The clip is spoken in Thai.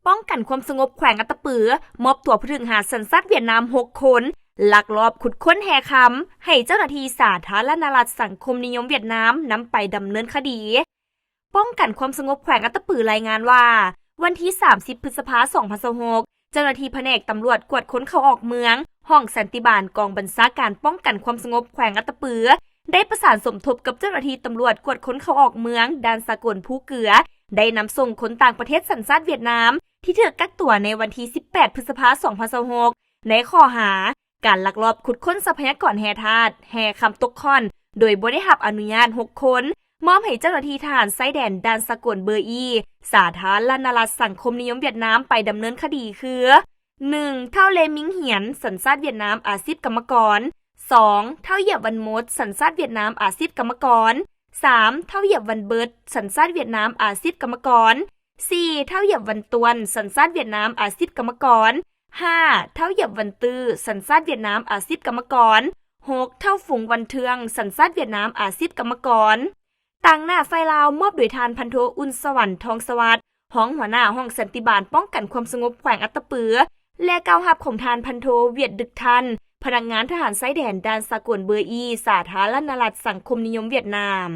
ป้องกันความสงบแขวงอัตตปือมอบตัวผู้ถึงหาสัญชาติเวียดนาม6 คนลักลอบขุดค้นแห่คำให้เจ้าหน้าที่สาธารณรัฐสังคมนิยมเวียดนามนำไปดำเนินคดีป้องกันความสงบแขวงอัตตปือรายงานว่าวันที่30 พฤษภาคม 2026เจ้าหน้าที่แผนกตำรวจกวดค้นเข้าออกเมืองห้องสันติบาลกองบัญชาการป้องกันความสงบแขวงอัตตปือได้ประสานสมทบกับเจ้าหน้าที่ตำรวจกวดค้นเข้าออกเมืองด่านสากลผู้เกลือได้นำส่งคนต่างประเทศสัญชาติเวียดนามที่ถูกกักตัวในวันที่18 พฤษภาคม 2026ในข้อหาการลักลอบขุดค้นทรัพยากรแห่ธาตุแห่คำตกค่อนโดยบ่ได้รับอนุญาต6 คนมอบให้เจ้าหน้าที่ทหารไซแดนด่านสากลเบอร์อีสาธารณรัฐสังคมนิยมเวียดนามไปดำเนินคดีคือ 1. เท่าเลมิงเหียนสัญชาติเวียดนามอาชีพกรรมกร 2. เท่าเหยียบวันมดสัญชาติเวียดนามอาชีพกรรมกร 3. เท่าเหยียบวันเบิร์ดสัญชาติเวียดนามอาชีพกรรมกร 4. เท่าเหยียบวันตวนสัญชาติเวียดนามอาชีพกรรมกร 5. เท่าเหยียบวันตื้อสัญชาติเวียดนามอาชีพกรรมกร 6. เท่าฝูงวันเทืองสัญชาติเวียดนามอาชีพกรรมกรต่างหน้าไฟลาวมอบโดยทานพันโทอุ่นสวรรค์ทองสวัสดิ์ห้องหัวหน้าห้องสันติบาลป้องกันความสงบแขวงอัตตปือและก้าวหับของทานพันโทเวียดดึกทันพนักงานทหารไซแดนด่านสากลเบอร์อีสาธารณรัฐสังคมนิยมเวียดนาม